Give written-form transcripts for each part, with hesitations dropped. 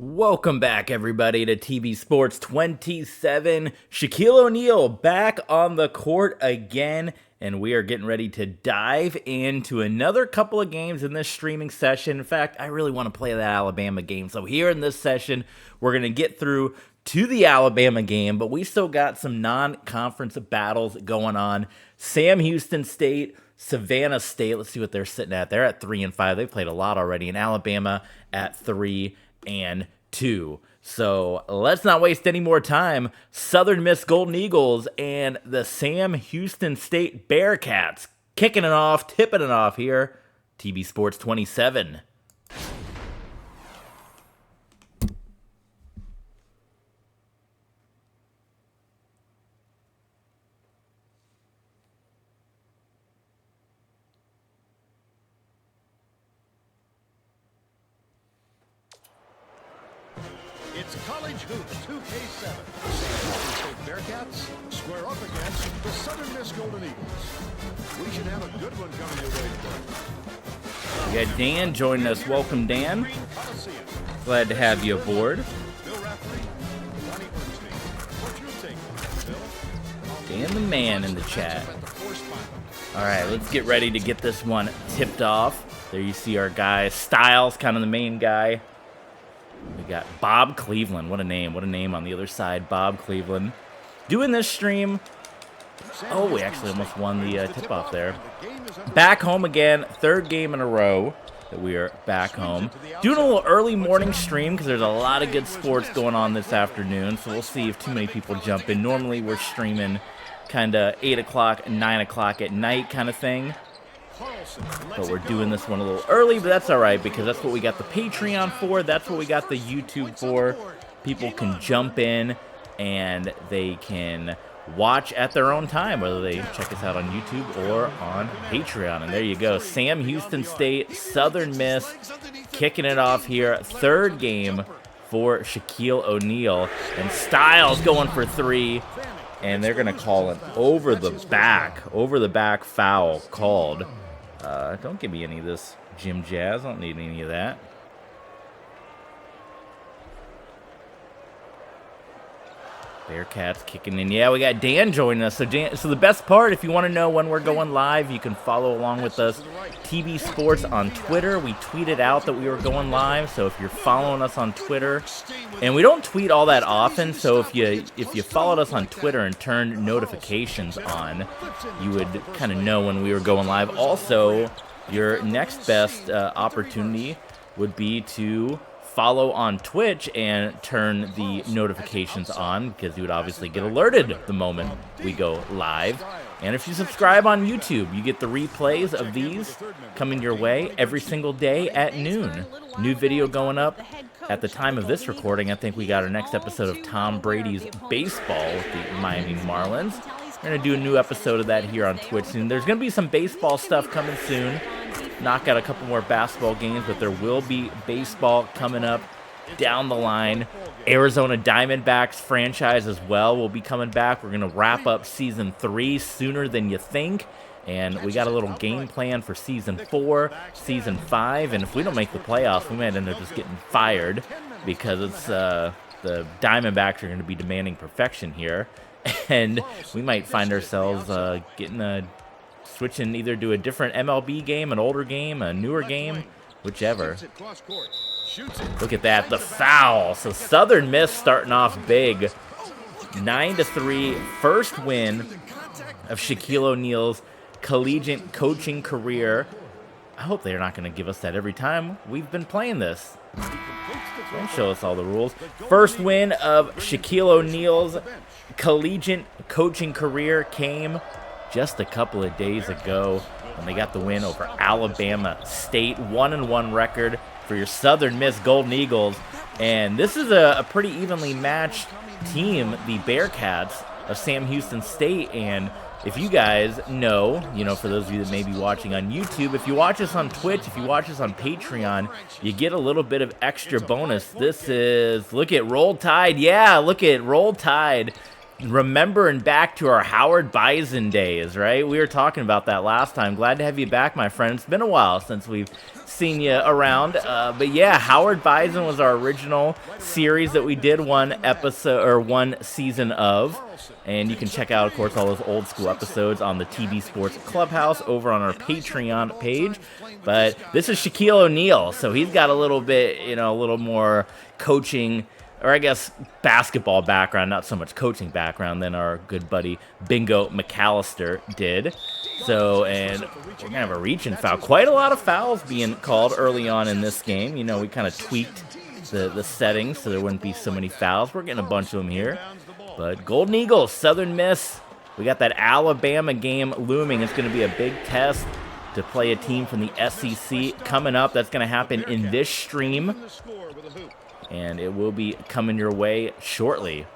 Welcome back, everybody, to TV Sports 27. Shaquille O'Neal back on the court again, and we are getting ready to dive into another couple of games in this streaming session. In fact, I really want to play that Alabama game. So here in this session, we're going to get through to the Alabama game, but we still got some non-conference battles going on. Sam Houston State, Savannah State. Let's see what they're sitting at. They're at 3-5. They've played a lot already. And Alabama at 3-2. So let's not waste any more time. Southern Miss Golden Eagles and the Sam Houston State Bearcats kicking it off, tipping it off here. TV Sports 27. It's College Hoops 2K7. State Bearcats square up against the Southern Miss Golden Eagles. We should have a good one coming your way today. We got Dan joining us. Welcome, Dan. Glad to have you aboard. Dan the man in the chat. All right, let's get ready to get this one tipped off. There you see our guy. Styles, kind of the main guy. We got Bob Cleveland. What a name on the other side. Bob Cleveland. Doing this stream. Oh, we actually almost won the tip-off there. Back home again. Third game in a row that we are back home. Doing a little early morning stream because there's a lot of good sports going on this afternoon. So we'll see if too many people jump in. Normally we're streaming kind of 8 o'clock, 9 o'clock at night kind of thing. But we're doing this one a little early, but that's all right because that's what we got the Patreon for. That's what we got the YouTube for. People can jump in and they can watch at their own time, whether they check us out on YouTube or on Patreon. And there you go. Sam Houston State, Southern Miss, kicking it off here. Third game for Shaquille O'Neal. And Styles going for three. And they're going to call an over the back foul called. Don't give me any of this Jim Jazz. I don't need any of that. Bearcats kicking in. Yeah, we got Dan joining us. So the best part, if you want to know when we're going live, you can follow along with us. TV Sports on Twitter. We tweeted out that we were going live. So if you're following us on Twitter, and we don't tweet all that often, so if you followed us on Twitter and turned notifications on, you would kind of know when we were going live. Also, your next best opportunity would be to follow on Twitch and turn the notifications on because you would obviously get alerted the moment we go live. And if you subscribe on YouTube, you get the replays of these coming your way every single day at noon. New video going up at the time of this recording. I think we got our next episode of Tom Brady's baseball with the Miami Marlins. We're going to do a new episode of that here on Twitch soon. There's going to be some baseball stuff coming soon. Knock out a couple more basketball games, but there will be baseball coming up down the line. Arizona Diamondbacks franchise as well will be coming back. We're going to wrap up Season 3 sooner than you think. And we got a little game plan for Season 4, Season 5. And if we don't make the playoffs, we might end up just getting fired because it's the Diamondbacks are going to be demanding perfection here. And we might find ourselves switching either to a different MLB game, an older game, a newer game, whichever. Look at that, the foul. So Southern Miss starting off big. 9-3, first win of Shaquille O'Neal's collegiate coaching career. I hope they're not going to give us that every time we've been playing this. Don't show us all the rules. First win of Shaquille O'Neal's collegiate coaching career came just a couple of days ago when they got the win over Alabama State. 1-1 record for your Southern Miss Golden Eagles. And this is a pretty evenly matched team, the Bearcats of Sam Houston State. And if you guys know, for those of you that may be watching on YouTube, if you watch us on Twitch, if you watch us on Patreon, you get a little bit of extra bonus. This is, look at Roll Tide. Yeah, look at Roll Tide. remembering back to our Howard Bison days, right? We were talking about that last time. Glad to have you back, my friend. It's been a while since we've seen you around. But yeah, Howard Bison was our original series that we did one season of. And you can check out, of course, all those old school episodes on the TB Sports Clubhouse over on our Patreon page. But this is Shaquille O'Neal, so he's got a little bit, a little more coaching, or I guess basketball background, not so much coaching background, than our good buddy Bingo McAllister did. So, and we're going to have a reach-in foul. Quite a lot of fouls being called early on in this game. We kind of tweaked the settings so there wouldn't be so many fouls. We're getting a bunch of them here. But Golden Eagles, Southern Miss, we got that Alabama game looming. It's going to be a big test to play a team from the SEC coming up. That's going to happen in this stream. And it will be coming your way shortly.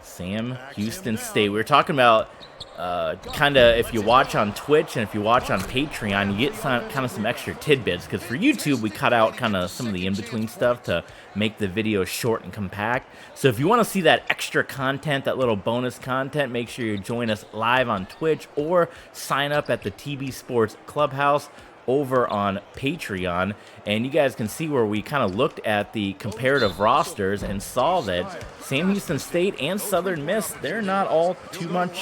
Sam Houston State. We were talking about kind of, if you watch on Twitch and if you watch on Patreon, you get kind of some extra tidbits. Because for YouTube, we cut out kind of some of the in-between stuff to make the video short and compact. So if you want to see that extra content, that little bonus content, make sure you join us live on Twitch or sign up at the TB Sports Clubhouse over on Patreon, and you guys can see where we kind of looked at the comparative rosters and saw that Sam Houston State and Southern Miss, they're not all too much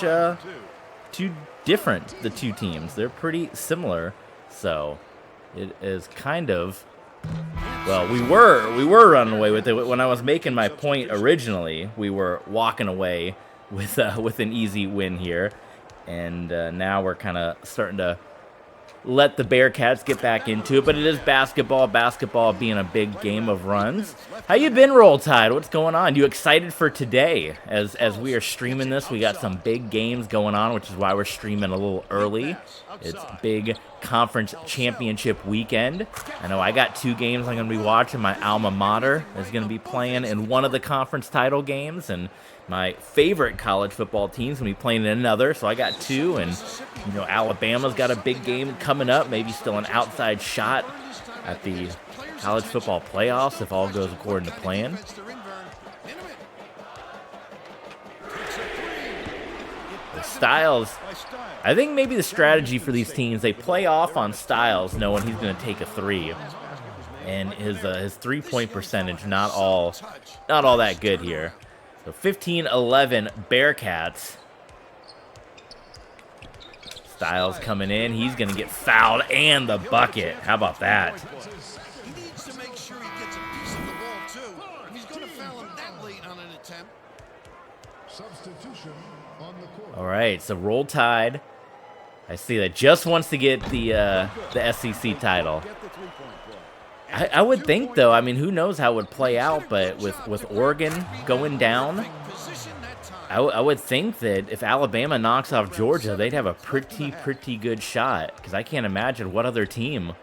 too different, the two teams. They're pretty similar. So it is kind of, well, we were running away with it when I was making my point originally. We were walking away with an easy win here, and now we're kind of starting to let the Bearcats get back into it, but it is basketball being a big game of runs. How you been, Roll Tide? What's going on? You excited for today? As we are streaming this, we got some big games going on, which is why we're streaming a little early. It's big conference championship weekend. I know I got 2 games I'm going to be watching. My alma mater is going to be playing in one of the conference title games, and my favorite college football team's going to be playing in another, so I got 2, and Alabama's got a big game coming up, maybe still an outside shot at the college football playoffs if all goes according to plan. The Styles, I think maybe the strategy for these teams, they play off on Styles knowing he's going to take a 3. And his three-point percentage not all that good here. So 15-11 Bearcats. Styles coming in. He's going to get fouled and the bucket. How about that? He needs to make sure he gets a piece of the ball, too. He's going to foul him that late on an attempt. Substitution on the court. All right, so Roll Tide. I see that just wants to get the SEC title. I would think, though, I mean, who knows how it would play out, but with Oregon going down, I would think that if Alabama knocks off Georgia, they'd have a pretty good shot, because I can't imagine what other team,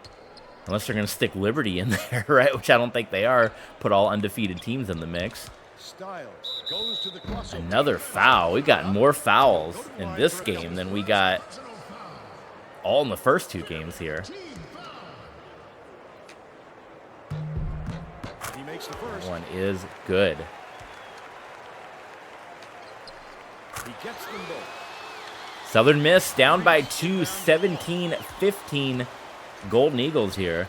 unless they're going to stick Liberty in there, right, which I don't think they are, put all undefeated teams in the mix. Another foul. We've got more fouls in this game than we got all in the first 2 games here. That one is good. Southern Miss down by 2, 17-15 Golden Eagles here.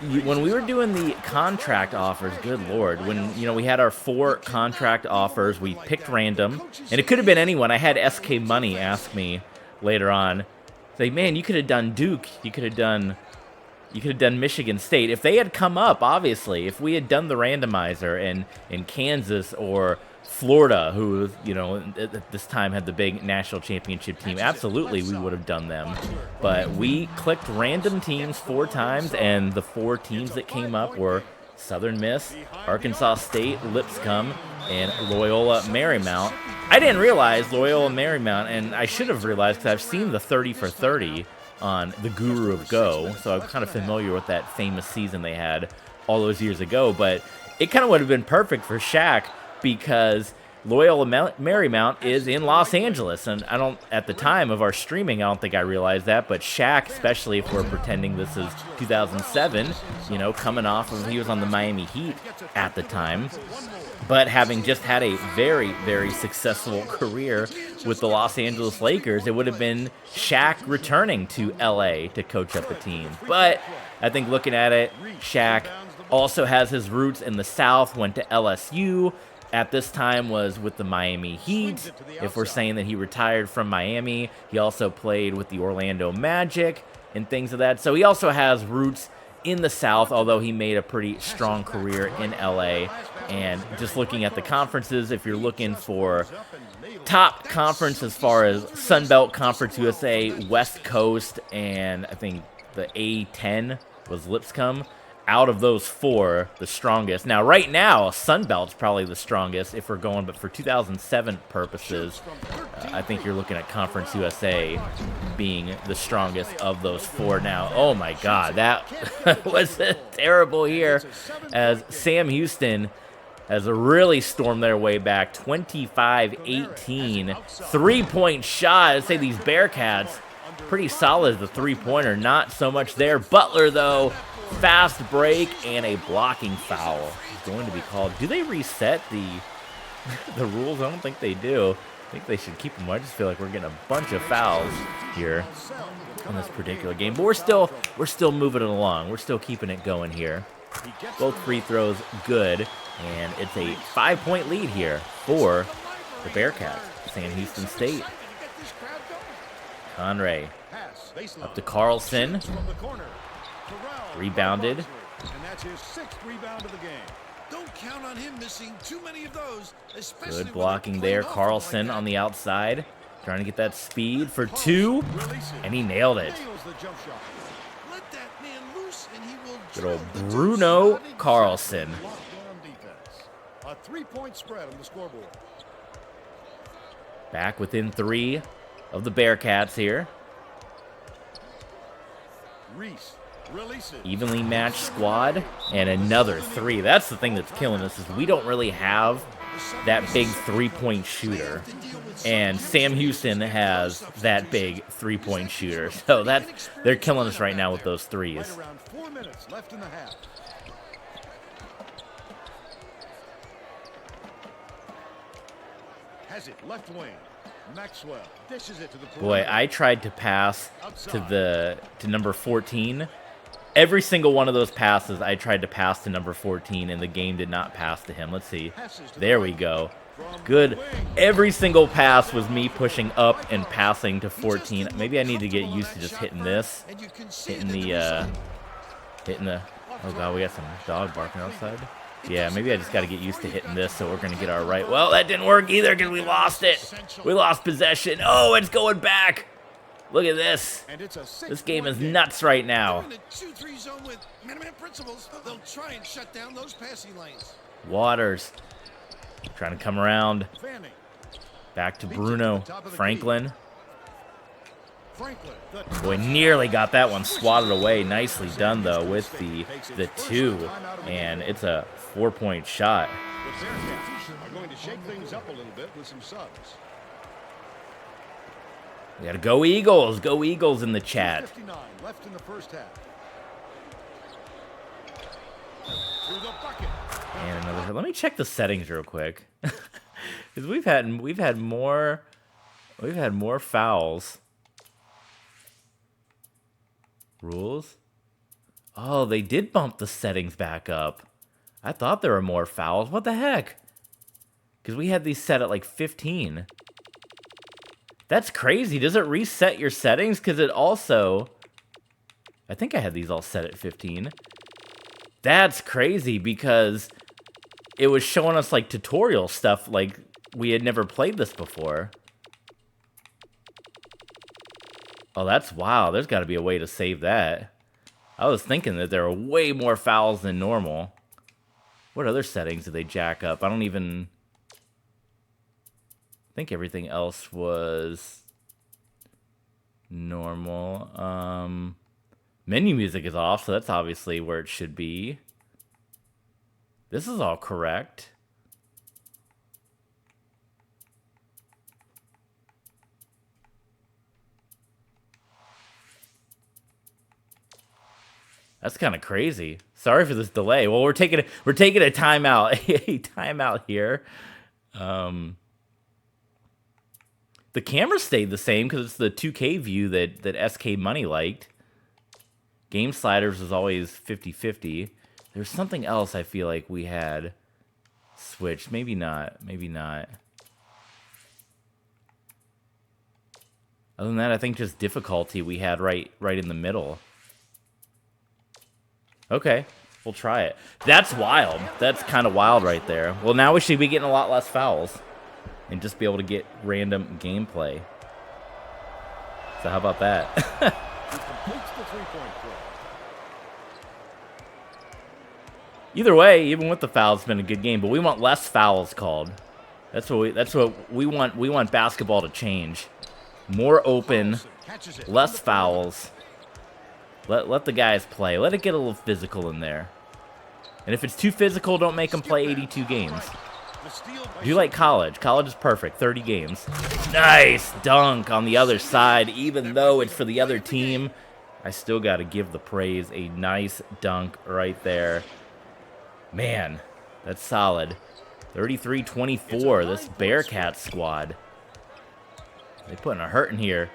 When we were doing the contract offers, good Lord, when we had our 4 contract offers, we picked random, and it could have been anyone. I had SK Money ask me later on, say, man, you could have done Duke, you could have done Michigan State. If they had come up, obviously, if we had done the randomizer in Kansas or Florida, who, at this time had the big national championship team, absolutely we would have done them. But we clicked random teams 4 times, and the 4 teams that came up were Southern Miss, Arkansas State, Lipscomb, and Loyola Marymount. I didn't realize Loyola Marymount, and I should have realized because I've seen the 30 for 30 on the Guru of Go, so I'm kind of familiar with that famous season they had all those years ago. But it kind of would have been perfect for Shaq because Loyola Marymount is in Los Angeles, and at the time of our streaming, I don't think I realized that, but Shaq, especially if we're pretending this is 2007, coming off of, he was on the Miami Heat at the time. But having just had a very, very successful career with the Los Angeles Lakers, it would have been Shaq returning to LA to coach up a team. But I think looking at it, Shaq also has his roots in the South, went to LSU, at this time was with the Miami Heat. If we're saying that he retired from Miami, he also played with the Orlando Magic and things of that. So he also has roots in the South, although he made a pretty strong career in LA. And just looking at the conferences, if you're looking for top conference as far as Sun Belt Conference USA, West Coast, and I think the A10 was Lipscomb. Out of those four, the strongest. Now, right now, Sun Belt's probably the strongest if we're going, but for 2007 purposes, I think you're looking at Conference USA being the strongest of those four. Now, oh my God, that was terrible here as Sam Houston has really stormed their way back. 25-18, three-point shot. I'd say these Bearcats, pretty solid, the three-pointer, not so much there. Butler, though, fast break and a blocking foul is going to be called. Do they reset the rules? I don't think they do. I think they should keep them. I just feel like we're getting a bunch of fouls here in this particular game. But we're still moving it along. We're still keeping it going here. Both free throws good, and it's a 5-point lead here for the Bearcats. Sam Houston State. Conray up to Carlson. Rebounded. And that's his 6th rebound of the game. Don't count on him missing too many of those, especially good blocking there. Carlson on the outside, trying to get that speed for two, and he nailed it. Good old Bruno Carlson. A 3-point spread on the scoreboard. Back within 3 of the Bearcats here. Reese. Evenly matched squad, and another 3. That's the thing that's killing us, is we don't really have that big 3-point shooter, and Sam Houston has that big 3-point shooter. So they're killing us right now with those threes. Around 4 minutes left in the half. Has it left wing. Maxwell dishes it to the boy. I tried to pass to number 14. Every single one of those passes, I tried to pass to number 14, and the game did not pass to him. Let's see. There we go. Good. Every single pass was me pushing up and passing to 14. Maybe I need to get used to just hitting this. Hitting the, oh God, we got some dog barking outside. Yeah, maybe I just got to get used to hitting this, so we're going to get our right. Well, that didn't work either because we lost it. We lost possession. Oh, it's going back. Look at this. This game is nuts right now. Waters trying to come around. Back to Bruno. Franklin. Boy, nearly got that one swatted away. Nicely done, though, with the 2. And it's a 4-point shot. The Bearcats are going to shake things up a little bit with some subs. We gotta go Eagles. Go Eagles in the chat. 59 left in the first half. Through the bucket. And another. Let me check the settings real quick, because we've had more fouls. Rules. Oh, they did bump the settings back up. I thought there were more fouls. What the heck? Because we had these set at like 15. That's crazy. Does it reset your settings? Because it also... I think I had these all set at 15. That's crazy because it was showing us like tutorial stuff like we had never played this before. Oh, that's wow. There's got to be a way to save that. I was thinking that there were way more fouls than normal. What other settings did they jack up? I don't even... I think everything else was normal. Menu music is off, so that's obviously where it should be. This is all correct. That's kind of crazy. Sorry for this delay. Well, we're taking a timeout, a timeout here. The camera stayed the same because it's the 2K view that SK Money liked. Game sliders was always 50-50. There's something else I feel like we had switched. Maybe not. Maybe not. Other than that, I think just difficulty we had right in the middle. Okay, we'll try it. That's wild. That's kind of wild right there. Well, now we should be getting a lot less fouls and just be able to get random gameplay. So how about that? Either way, even with the fouls, it's been a good game, but we want less fouls called. That's what we want. We want basketball to change. More open, less fouls. Let the guys play. Let it get a little physical in there. And if it's too physical, don't make them play 82 games. Do you like college? College is perfect. 30 games. Nice dunk on the other side. Even though it's for the other team, I still got to give the praise. A nice dunk right there. Man, that's solid. 33-24. This Bearcat squad. They putting a hurt in here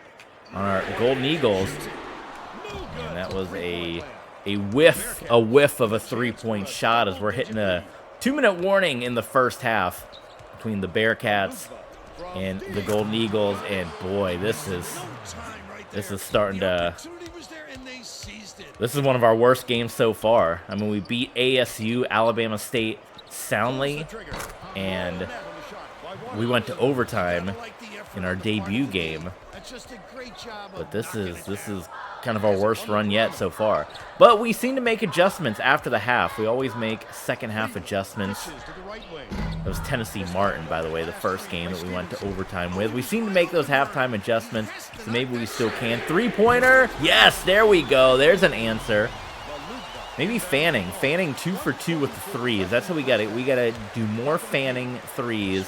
on our Golden Eagles. And that was a whiff of a three-point shot as we're hitting a 2-minute warning in the first half between the Bearcats and the Golden Eagles. And boy, this is starting to. This is one of our worst games so far. I mean, we beat ASU, Alabama State, soundly, and we went to overtime in our debut game. But this is kind of our worst run yet so far. But we seem to make adjustments after the half. We always make second half adjustments. That was Tennessee Martin, by the way, the first game that we went to overtime with. We seem to make those halftime adjustments, so maybe we still can. Three-pointer. Yes, there we go. There's an answer. Maybe Fanning. Fanning 2 for 2 with the threes. That's what we got to. We got to do more Fanning threes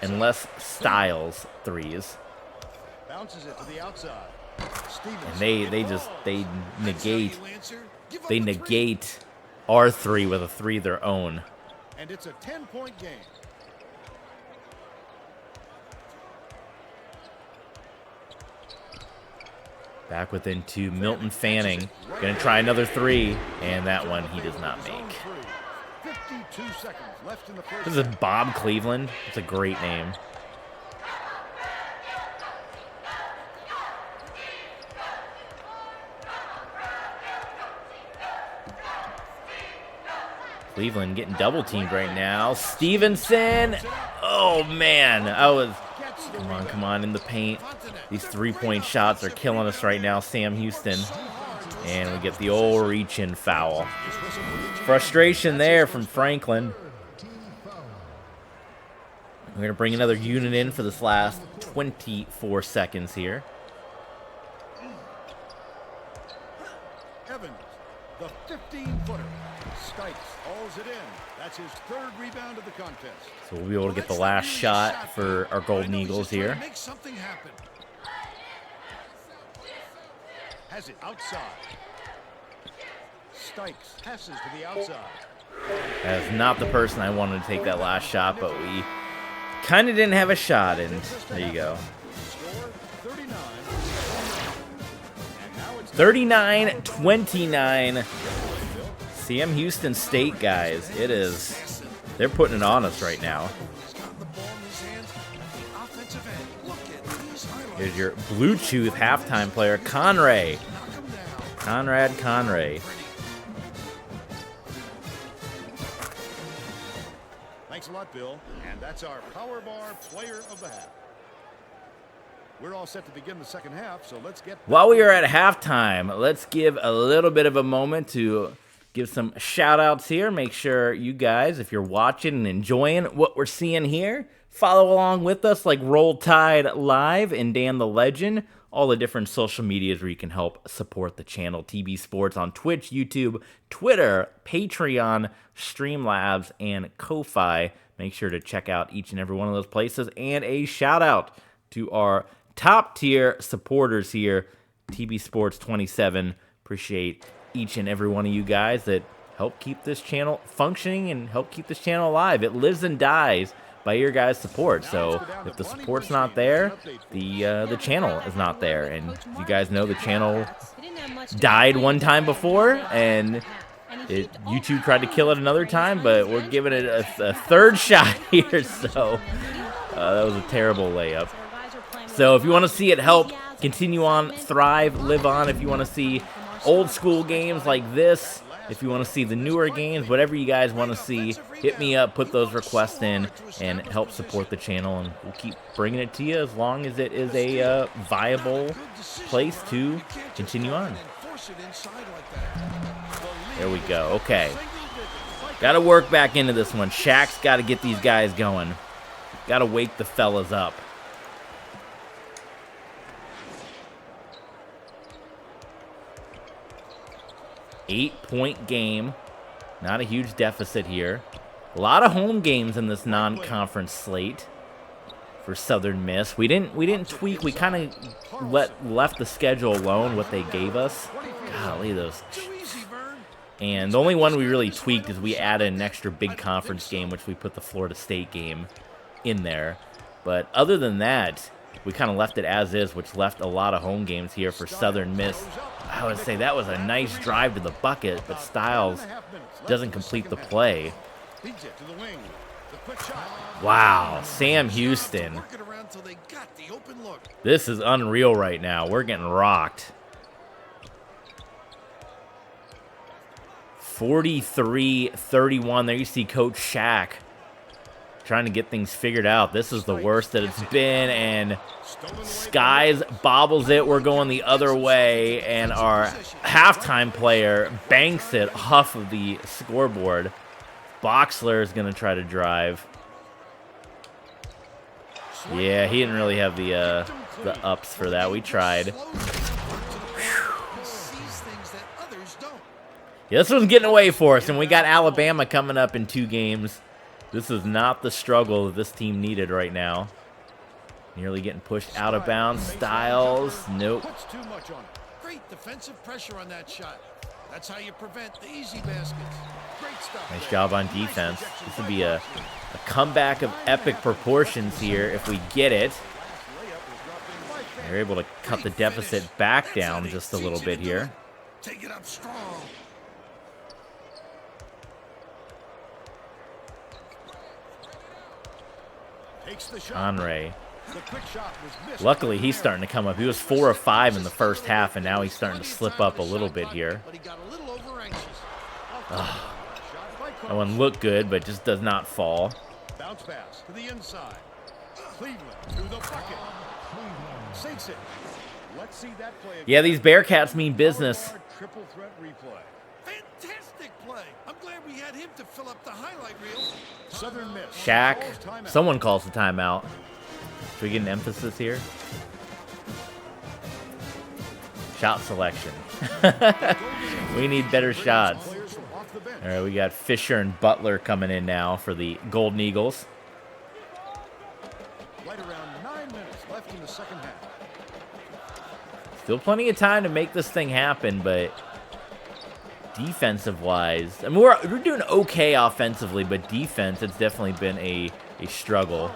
and less Styles threes. Bounces it to the outside. And they negate our three with a three of their own. And it's a 10-point game. Back within two. Milton Fanning gonna try another three, and that one he does not make. 52 seconds left in the first. This is Bob Cleveland. It's a great name. Cleveland getting double teamed right now. Stevenson. Oh man, come on in the paint. These three-point shots are killing us right now, Sam Houston. And we get the old reach-in foul. Frustration there from Franklin. We're going to bring another unit in for this last 24 seconds here. Evans, the 15-footer. Stipes hauls it in. That's his third rebound of the contest. So we'll be able to get the last shot for our Golden Eagles here. Make something happen. Has it outside. Stipes passes to the outside. That is not the person I wanted to take that last shot, but we kind of didn't have a shot, and there you go. 39-29. Sam Houston State, guys. It is. They're putting it on us right now. Here's your Bluetooth halftime player, Conray. Conrad Conray. Thanks a lot, Bill. And that's our Power Bar Player of the Half. We're all set to begin the second half, so let's get... While we are at halftime, let's give a little bit of a moment to give some shout-outs here. Make sure you guys, if you're watching and enjoying what we're seeing here, follow along with us like Roll Tide Live and Dan the Legend, all the different social medias where you can help support the channel. TB Sports on Twitch, YouTube, Twitter, Patreon, Streamlabs, and Ko-Fi. Make sure to check out each and every one of those places. And a shout-out to our top-tier supporters here, TB Sports 27. Appreciate each and every one of you guys that help keep this channel functioning and help keep this channel alive. It lives and dies by your guys' support. So if the support's not there, the channel is not there. And you guys know the channel died one time before, and YouTube tried to kill it another time, but we're giving it a third shot here. So that was a terrible layup. So if you want to see it help continue on, thrive, live on, if you want to see old school games like this, if you want to see the newer games, whatever you guys want to see, hit me up, put those requests in, and help support the channel, and we'll keep bringing it to you as long as it is a viable place to continue on. There we go. Okay. Got to work back into this one. Shaq's got to get these guys going. Got to wake the fellas up. Eight-point game. Not a huge deficit here. A lot of home games in this non-conference slate for Southern Miss. We didn't tweak. We kind of left the schedule alone, what they gave us. Golly, those. And the only one we really tweaked is we added an extra big conference game, which we put the Florida State game in there. But other than that, we kind of left it as is, which left a lot of home games here for Southern Miss. I would say that was a nice drive to the bucket, but Styles doesn't complete the play. Wow, Sam Houston. This is unreal right now. We're getting rocked. 43-31. There you see Coach Shaq trying to get things figured out. This is the worst that it's been, and Skies bobbles it. We're going the other way, and our halftime player banks it off of the scoreboard. Boxler is going to try to drive. Yeah, he didn't really have the ups for that. We tried. Yeah, this one's getting away for us, and we got Alabama coming up in 2 games. This is not the struggle that this team needed right now. Nearly getting pushed out of bounds. Styles, nope. Great defensive pressure on that shot. That's how you prevent the easy baskets. Great stuff. Nice job on defense. This would be a comeback of epic proportions here if we get it. They're able to cut the deficit back down just a little bit here. Take it up strong. Andre. Luckily, he's starting to come up. He was 4 of 5 in the first half, and now he's starting to slip up a little bit here. That one looked good, but just does not fall. Bounce pass to the inside. Cleveland to the bucket. Sinks it. Let's see that play again. Yeah, these Bearcats mean business. Triple threat replay. Fantastic play. I'm glad we had him to fill up the highlight reel. Southern Miss. Shaq. Someone calls the timeout. Should we get an emphasis here? Shot selection. We need better shots. All right, we got Fisher and Butler coming in now for the Golden Eagles. Right around 9 minutes left in the second half. Still plenty of time to make this thing happen, but defensive-wise, I mean, we're doing okay offensively, but defense, it's definitely been a struggle.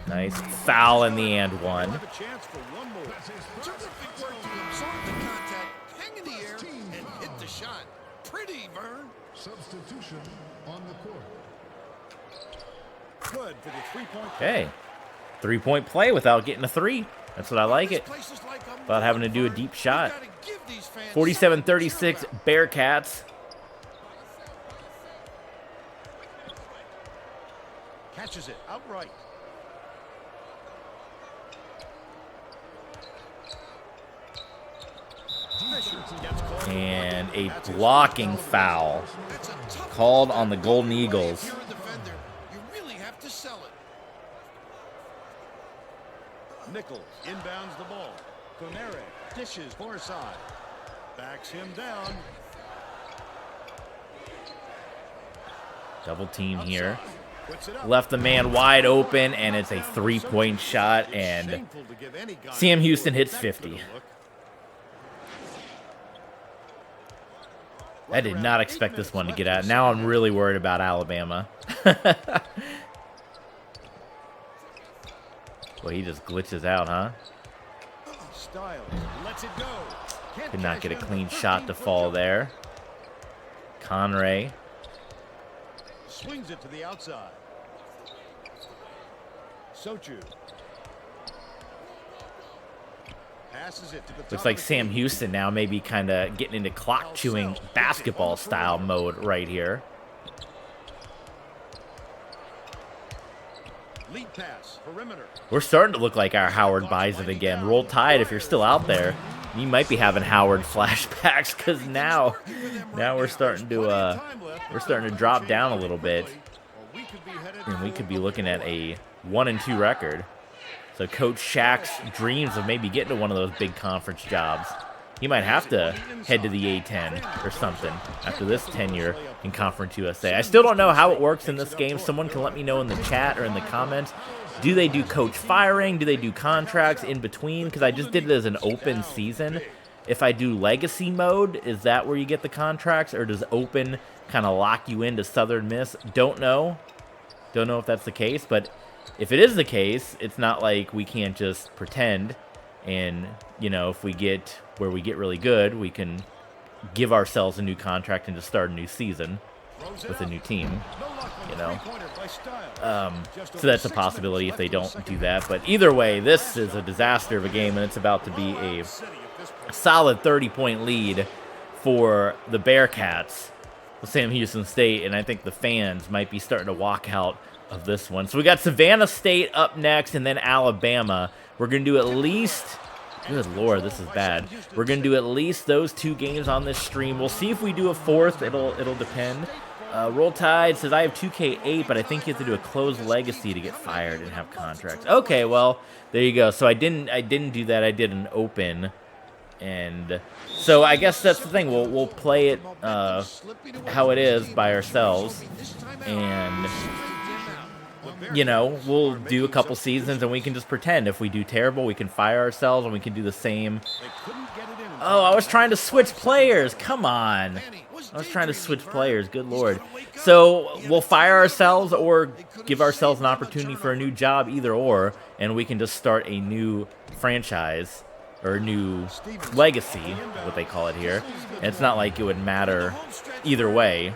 Nice foul in the and one. Substitution on the court. Good for the three-point. Okay, 3-point play without getting a 3. That's what I like it. Without having to do a deep shot. 47-36 Bearcats. Catches it outright. And a blocking foul called on the Golden Eagles. You really have to sell it. Nichols inbounds the ball. Conere dishes far side. Backs him down. Double team here. Left the man wide open, and it's a 3-point shot, and Sam Houston hits 50. I did not expect this one to get out. Now I'm really worried about Alabama. Well, he just glitches out, huh? Could not get a clean shot to fall there. Conray. Swings it to the outside. Sochu. Passes it to the top. Looks like Sam Houston now may be kind of getting into clock-chewing basketball-style mode right here. Lead pass, perimeter. We're starting to look like our Howard Bison again. Roll Tide, if you're still out there, you might be having Howard flashbacks, because now we're starting to drop down a little bit, and we could be looking at a 1-2 record. So Coach Shaq's dreams of maybe getting to one of those big conference jobs. He might have to head to the A-10 or something after this tenure in Conference USA. I still don't know how it works in this game. Someone can let me know in the chat or in the comments. Do they do coach firing? Do they do contracts in between? Because I just did it as an open season. If I do legacy mode, is that where you get the contracts? Or does open kind of lock you into Southern Miss? Don't know. Don't know if that's the case. But if it is the case, it's not like we can't just pretend. And, you know, if we get where we get really good, we can give ourselves a new contract and just start a new season with a new team, you know. So that's a possibility if they don't do that. But either way, this is a disaster of a game, and it's about to be a solid 30-point lead for the Bearcats with Sam Houston State, and I think the fans might be starting to walk out of this one. So we got Savannah State up next, and then Alabama. We're going to do at least... Good Lord, this is bad. We're going to do at least those 2 games on this stream. We'll see if we do a 4th. It'll depend. Roll Tide says, I have 2K8, but I think you have to do a closed legacy to get fired and have contracts. Okay, well, there you go. So I didn't do that. I did an open. And so I guess that's the thing. We'll play it how it is by ourselves. And... you know, we'll do a couple seasons and we can just pretend. If we do terrible, we can fire ourselves and we can do the same. Oh, I was trying to switch players. Come on. I was trying to switch players. Good Lord. So we'll fire ourselves or give ourselves an opportunity for a new job, either or, and we can just start a new franchise or a new legacy, what they call it here. And it's not like it would matter either way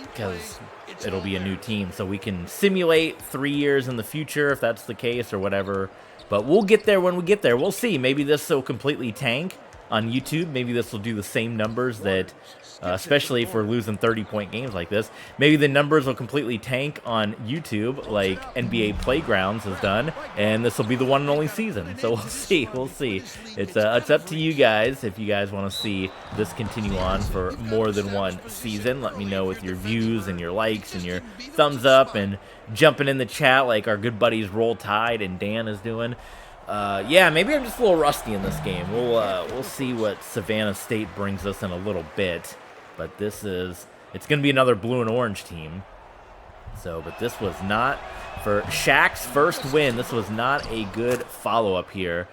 because it'll be a new team, so we can simulate 3 years in the future if that's the case or whatever. But we'll get there when we get there. We'll see. Maybe this will completely tank on YouTube. Maybe this will do the same numbers that, especially if we're losing 30-point games like this, maybe the numbers will completely tank on YouTube like NBA Playgrounds has done, and this will be the one and only season. So we'll see. We'll see. It's up to you guys if you guys want to see this continue on for more than one season. Let me know with your views and your likes and your thumbs up and jumping in the chat like our good buddies Roll Tide and Dan is doing. Yeah, maybe I'm just a little rusty in this game. We'll see what Savannah State brings us in a little bit. But it's going to be another blue and orange team. So, but this was not, for Shaq's first win, this was not a good follow-up here.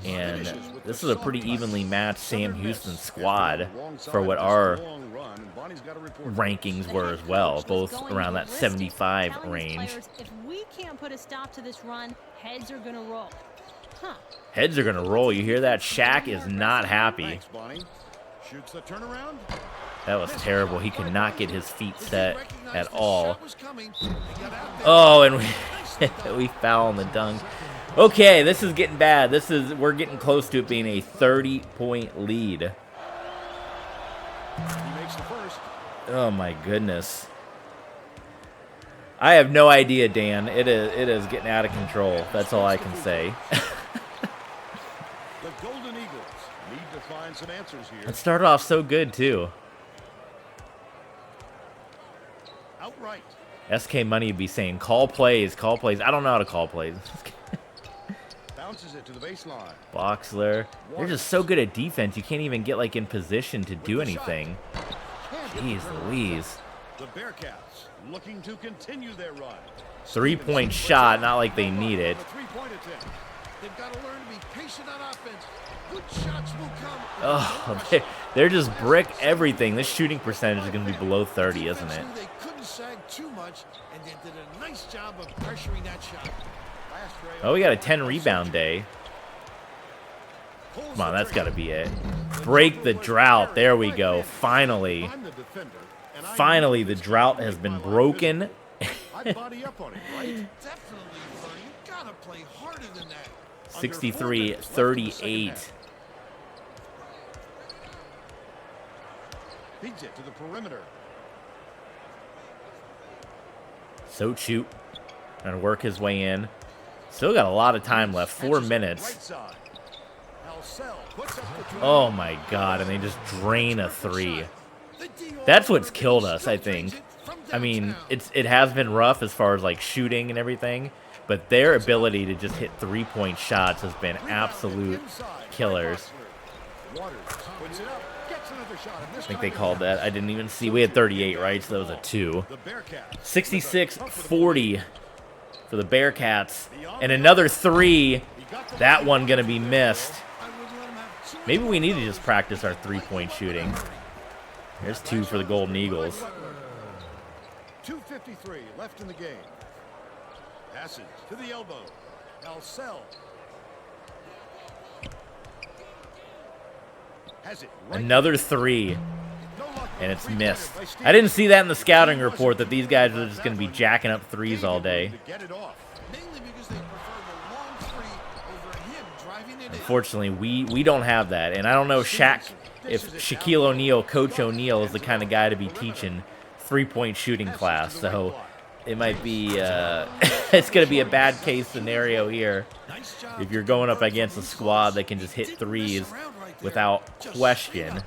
And this is a pretty evenly matched Sam Houston squad for what our rankings were as well, both around that 75 range. If we can't put a stop to this run, heads are going to roll. Huh. Heads are going to roll. You hear that? Shaq is not happy. Shoots the turnaround. That was terrible. He could not get his feet set at all. Oh, and we foul on the dunk. Okay, this is getting bad. We're getting close to it being a 30-point lead. He makes the first. Oh my goodness. I have no idea, Dan. It is getting out of control. That's all I can say. The Golden Eagles need to find some answers here. It started off so good too. Outright. SK Money would be saying, call plays, call plays. I don't know how to call plays. Bounces it to the baseline. Boxler. They're just so good at defense, you can't even get like in position to do anything. Jeez Louise. The Bearcats looking to continue their run. 3-point shot, not like they need it. The three-point attempt. They've got to learn to be patient on offense. Good shots will come. Oh, they're just brick everything. This shooting percentage is going to be below 30, isn't it? They couldn't sag too much, and they did a nice job of pressuring that shot. Oh, we got a 10 rebound day. Come on, that's got to be it. Break the drought. There we go. Finally. Finally, the drought has been broken. I body up on it, right? Definitely, you gotta play harder than that. 63-38. Feeds it to the perimeter. So shoot. Trying to work his way in. Still got a lot of time left. 4 minutes. Oh my god, and they just drain a 3. That's what's killed us, I think. I mean, it has been rough as far as like shooting and everything, but their ability to just hit 3-point shots has been absolute killers. I think they called that. I didn't even see. We had 38, right? So that was a 2. 66-40 for the Bearcats. And another 3. That one going to be missed. Maybe we need to just practice our 3-point shooting. There's 2 for the Golden Eagles. 2:53 left in the game. Passes to the elbow. Alcel has it. Another 3. And it's missed. I didn't see that in the scouting report that these guys are just going to be jacking up 3s all day. Unfortunately, we don't have that. And I don't know Shaq, if Shaquille O'Neal, Coach O'Neal, is the kind of guy to be teaching 3-point shooting class. So it might be, it's going to be a bad case scenario here. If you're going up against a squad that can just hit 3s without question.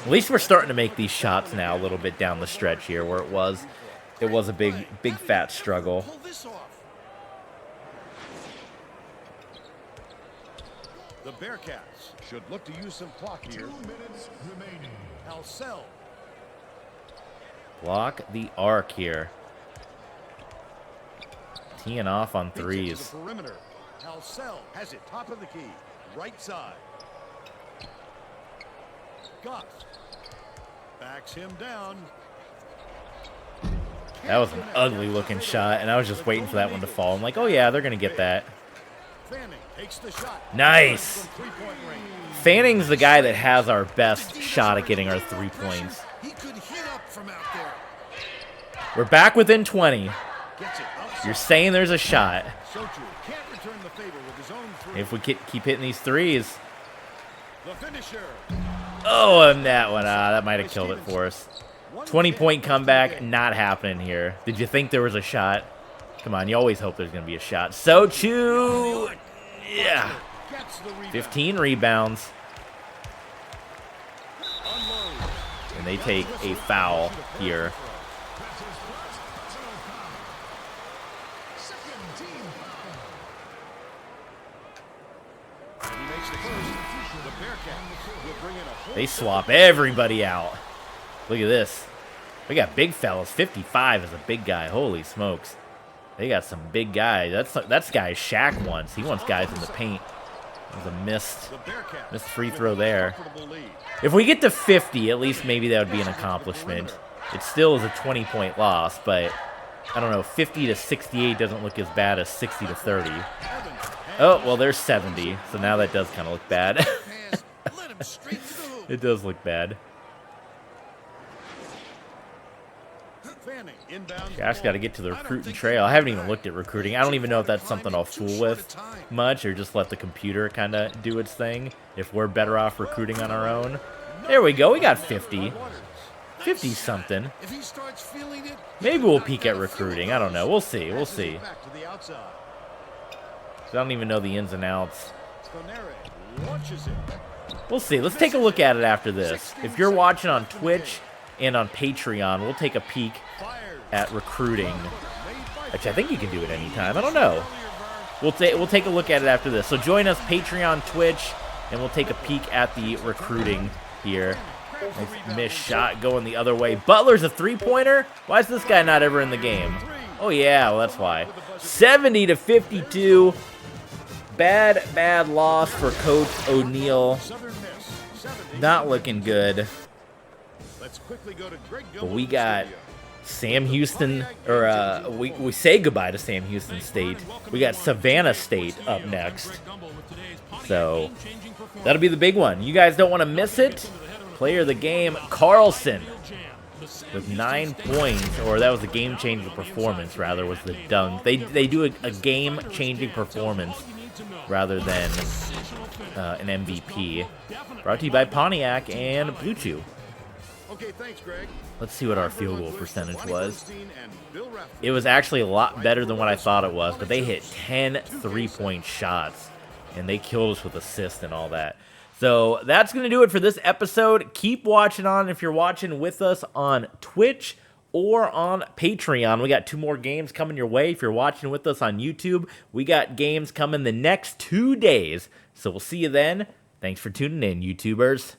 At least we're starting to make these shots now a little bit down the stretch here, where it was a big fat struggle. The Bearcats should look to use some clock here. 2 minutes remaining. Alcel. Block the arc here. Teeing off on 3s. Perimeter. Alcel has it top of the key. Right side. Goff backs him down. That was an ugly looking shot, and I was just waiting for that one to fall. I'm like, oh yeah, they're going to get that. Nice. Fanning's the guy that has our best shot at getting our 3 points. We're back within 20. You're saying there's a shot. If we keep hitting these 3s. Oh, and that one. That might have killed it for us. 20-point comeback, not happening here. Did you think there was a shot? Come on, you always hope there's going to be a shot. Sochu! Yeah. 15 rebounds. And they take a foul here. They swap everybody out. Look at this. We got big fellas. 55 is a big guy. Holy smokes. They got some big guys. That's guy Shaq wants. He wants guys in the paint. There's a missed free throw there. If we get to 50, at least maybe that would be an accomplishment. It still is a 20-point loss, but I don't know. 50 to 68 doesn't look as bad as 60 to 30. Oh, well, there's 70, so now that does kind of look bad. It does look bad. Shaq's got to get to the recruiting trail. I haven't even looked at recruiting. I don't even know if that's something I'll fool with much or just let the computer kind of do its thing. If we're better off recruiting on our own. There we go. We got 50. 50-something. Maybe we'll peek at recruiting. I don't know. We'll see. We'll see. I don't even know the ins and outs. We'll see. Let's take a look at it after this. If you're watching on Twitch and on Patreon, we'll take a peek at recruiting. Which I think you can do it anytime. I don't know. We'll take a look at it after this. So join us, Patreon, Twitch, and we'll take a peek at the recruiting here. Nice missed shot going the other way. Butler's a three-pointer? Why is this guy not ever in the game? Oh, yeah, well, that's why. 70-52. Bad loss for Coach O'Neal. Not looking good. But we got Sam Houston, or we say goodbye to Sam Houston State. We got Savannah State up next. So that'll be the big one. You guys don't want to miss it. Player of the game, Carlson, with 9 points, or that was a game-changing performance, rather, was the dunk. They do a game-changing performance rather than an MVP. Brought to you by Pontiac and Blue Chew. Okay, thanks, Greg. Let's see what our field goal percentage was. It was actually a lot better than what I thought it was, but they hit 10 3-point shots, and they killed us with assists and all that. So that's going to do it for this episode. Keep watching on if you're watching with us on Twitch or on Patreon. We got 2 more games coming your way. If you're watching with us on YouTube, we got games coming the next 2 days. So we'll see you then. Thanks for tuning in, YouTubers.